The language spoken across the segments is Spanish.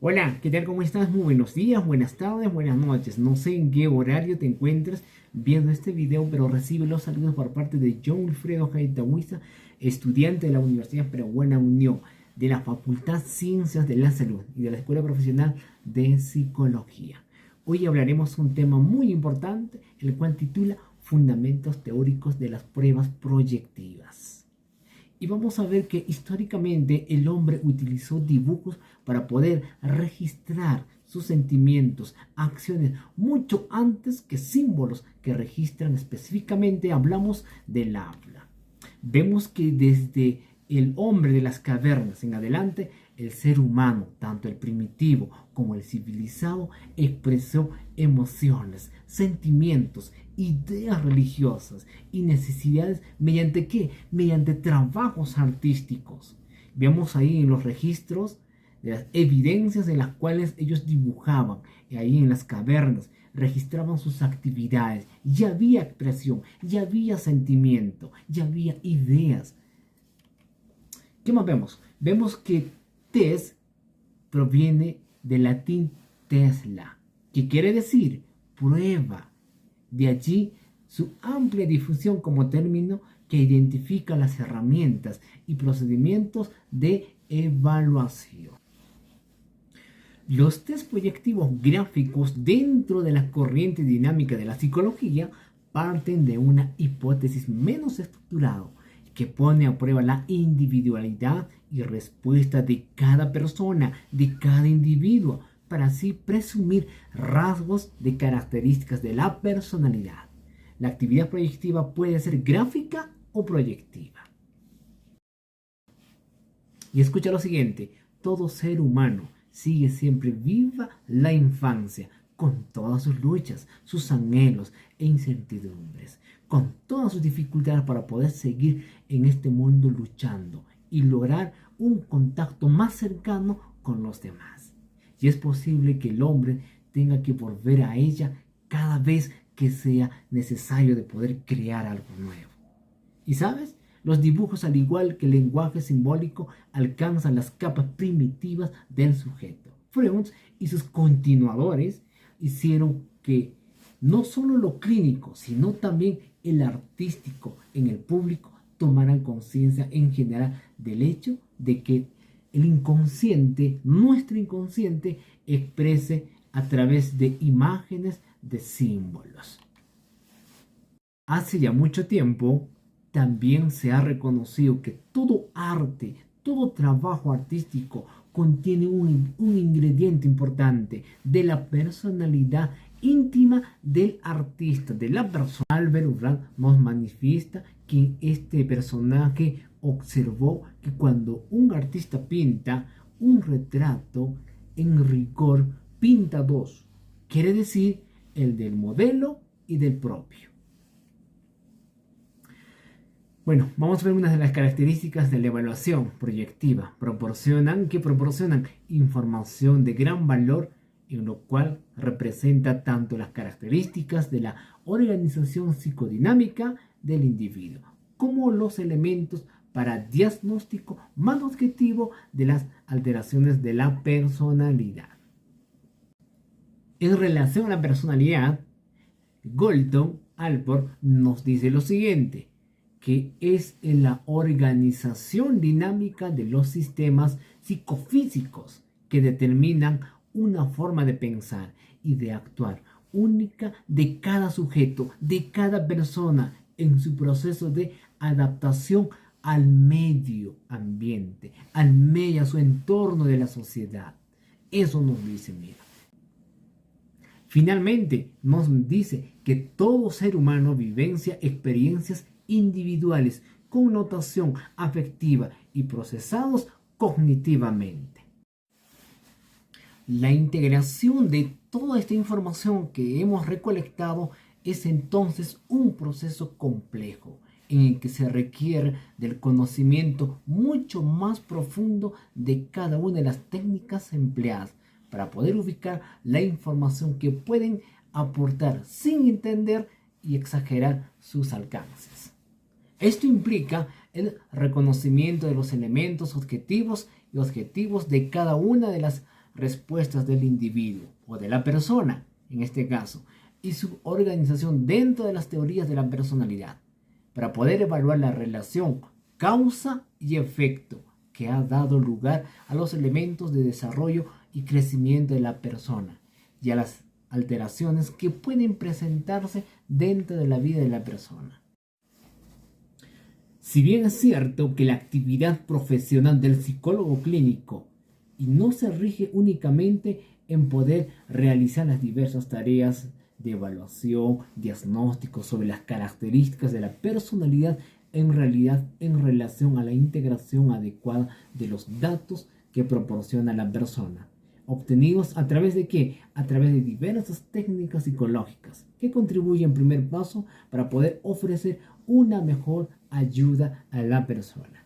Hola, ¿qué tal? ¿Cómo estás? Muy buenos días, buenas tardes, buenas noches. No sé en qué horario te encuentres viendo este video, pero recibe los saludos por parte de John Wilfredo Jaitahuiza, estudiante de la Universidad Peruana Unión, de la Facultad Ciencias de la Salud y de la Escuela Profesional de Psicología. Hoy hablaremos un tema muy importante, el cual titula Fundamentos teóricos de las pruebas proyectivas. Y vamos a ver que históricamente el hombre utilizó dibujos para poder registrar sus sentimientos, acciones, mucho antes que símbolos que registran específicamente, hablamos del habla. Vemos que desde el hombre de las cavernas en adelante, el ser humano, tanto el primitivo como el civilizado, expresó emociones, sentimientos, ideas religiosas y necesidades mediante ¿qué? Mediante trabajos artísticos. Vemos ahí en los registros de las evidencias en las cuales ellos dibujaban, ahí en las cavernas, registraban sus actividades, ya había expresión, ya había sentimiento, ya había ideas. ¿Qué más vemos? Vemos que test proviene del latín Tesla, que quiere decir prueba. De allí su amplia difusión como término que identifica las herramientas y procedimientos de evaluación. Los test proyectivos gráficos dentro de la corriente dinámica de la psicología parten de una hipótesis menos estructurada que pone a prueba la individualidad y respuesta de cada persona, de cada individuo, para así presumir rasgos de características de la personalidad. La actividad proyectiva puede ser gráfica o proyectiva. Y escucha lo siguiente, todo ser humano sigue siempre viva la infancia, con todas sus luchas, sus anhelos e incertidumbres, con todas sus dificultades para poder seguir en este mundo luchando y lograr un contacto más cercano con los demás. Y es posible que el hombre tenga que volver a ella cada vez que sea necesario de poder crear algo nuevo. ¿Y sabes? Los dibujos, al igual que el lenguaje simbólico, alcanzan las capas primitivas del sujeto. Freud y sus continuadores hicieron que no solo lo clínico, sino también el artístico en el público tomaran conciencia en general del hecho de que el inconsciente, nuestro inconsciente, exprese a través de imágenes, de símbolos. Hace ya mucho tiempo, también se ha reconocido que todo arte, todo trabajo artístico contiene un ingrediente importante de la personalidad íntima del artista, de la persona. Albert Uran nos manifiesta que este personaje observó que cuando un artista pinta un retrato, en rigor pinta dos, quiere decir el del modelo y del propio. Bueno, vamos a ver unas de las características de la evaluación proyectiva. Proporcionan información de gran valor, en lo cual representa tanto las características de la organización psicodinámica del individuo, como los elementos para diagnóstico más objetivo de las alteraciones de la personalidad. En relación a la personalidad, Galton Alport nos dice lo siguiente, que es en la organización dinámica de los sistemas psicofísicos que determinan una forma de pensar y de actuar única de cada sujeto, de cada persona en su proceso de adaptación al medio ambiente, al medio, a su entorno de la sociedad. Eso nos dice, mira. Finalmente, nos dice que todo ser humano vivencia experiencias individuales con notación afectiva y procesados cognitivamente. La integración de toda esta información que hemos recolectado es entonces un proceso complejo en el que se requiere del conocimiento mucho más profundo de cada una de las técnicas empleadas para poder ubicar la información que pueden aportar sin entender y exagerar sus alcances. Esto implica el reconocimiento de los elementos objetivos y objetivos de cada una de las respuestas del individuo o de la persona, en este caso, y su organización dentro de las teorías de la personalidad, para poder evaluar la relación causa y efecto que ha dado lugar a los elementos de desarrollo y crecimiento de la persona y a las alteraciones que pueden presentarse dentro de la vida de la persona. Si bien es cierto que la actividad profesional del psicólogo clínico y no se rige únicamente en poder realizar las diversas tareas de evaluación, diagnóstico sobre las características de la personalidad, en realidad en relación a la integración adecuada de los datos que proporciona la persona, obtenidos a través de ¿qué? A través de diversas técnicas psicológicas que contribuyen en primer paso para poder ofrecer una mejor ayuda a la persona.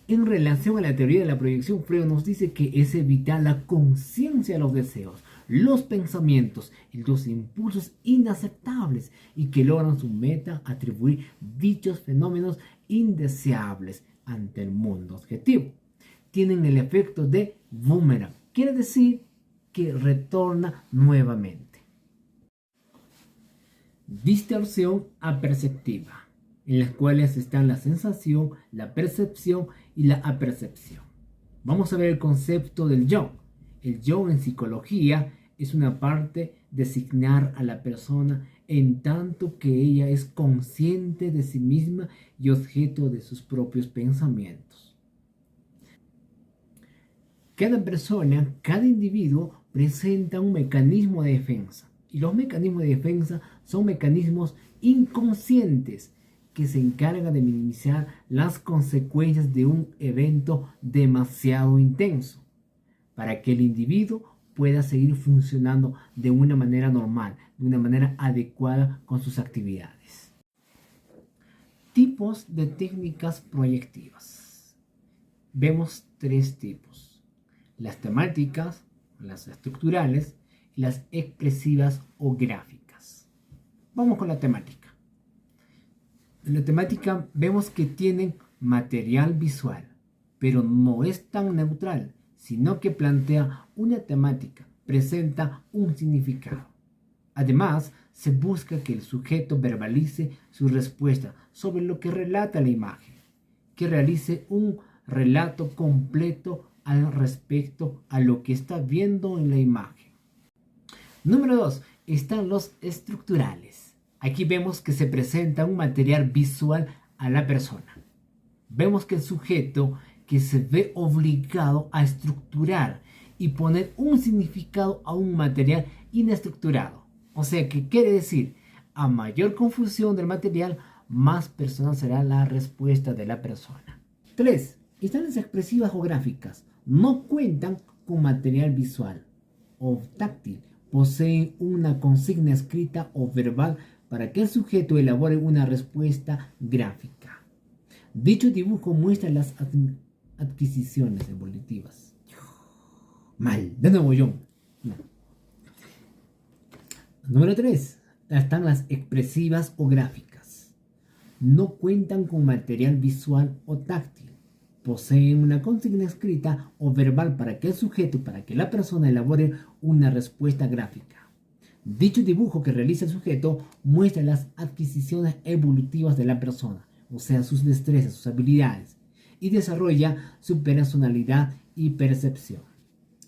En relación a la teoría de la proyección, Freud nos dice que es evitar la conciencia de los deseos, los pensamientos y los impulsos inaceptables y que logran su meta atribuir dichos fenómenos indeseables ante el mundo objetivo. Tienen el efecto de boomerang, quiere decir que retorna nuevamente. Distorsión aperceptiva, en las cuales están la sensación, la percepción y la apercepción. Vamos a ver el concepto del yo. El yo en psicología es una parte de designar a la persona en tanto que ella es consciente de sí misma y objeto de sus propios pensamientos. Cada persona, cada individuo presenta un mecanismo de defensa. Y los mecanismos de defensa son mecanismos inconscientes que se encargan de minimizar las consecuencias de un evento demasiado intenso, para que el individuo pueda seguir funcionando de una manera normal, de una manera adecuada con sus actividades. Tipos de técnicas proyectivas. Vemos tres tipos: las temáticas, las estructurales y las expresivas o gráficas. Vamos con la temática. En la temática vemos que tienen material visual, pero no es tan neutral, sino que plantea una temática, presenta un significado. Además, se busca que el sujeto verbalice su respuesta sobre lo que relata la imagen, que realice un relato completo al respecto a lo que está viendo en la imagen. Número 2. Están los estructurales. Aquí vemos que se presenta un material visual a la persona. Vemos que el sujeto que se ve obligado a estructurar y poner un significado a un material inestructurado. O sea, que quiere decir, a mayor confusión del material, más personal será la respuesta de la persona. 3. Están las expresivas o gráficas. No cuentan con material visual o táctil. Poseen una consigna escrita o verbal para que el sujeto elabore una respuesta gráfica. Dicho dibujo muestra las adquisiciones evolutivas. Mal, de nuevo yo. No. Número 3. Están las expresivas o gráficas. No cuentan con material visual o táctil. Poseen una consigna escrita o verbal para que el sujeto, para que la persona elabore una respuesta gráfica. Dicho dibujo que realiza el sujeto muestra las adquisiciones evolutivas de la persona, o sea, sus destrezas, sus habilidades, y desarrolla su personalidad y percepción.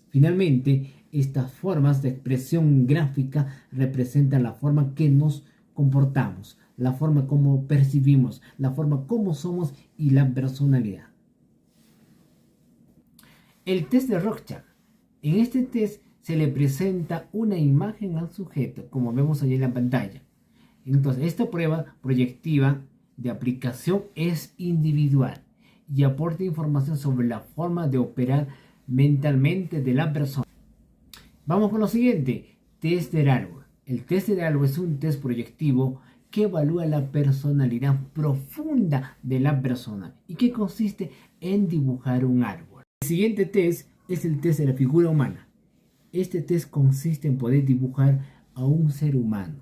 Finalmente, estas formas de expresión gráfica representan la forma que nos comportamos, la forma como percibimos, la forma como somos y la personalidad. El test de Rorschach. En este test se le presenta una imagen al sujeto, como vemos allí en la pantalla. Entonces, esta prueba proyectiva de aplicación es individual y aporta información sobre la forma de operar mentalmente de la persona. Vamos con lo siguiente, test del árbol. El test del árbol es un test proyectivo que evalúa la personalidad profunda de la persona y que consiste en dibujar un árbol. El siguiente test es el test de la figura humana. Este test consiste en poder dibujar a un ser humano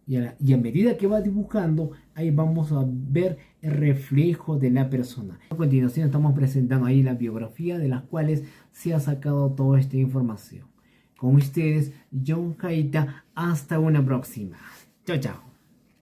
Y a medida que va dibujando, ahí vamos a ver el reflejo de la persona. A continuación estamos presentando ahí la biografía de las cuales se ha sacado toda esta información. Con ustedes, John Jaita. Hasta una próxima. Chao, chao.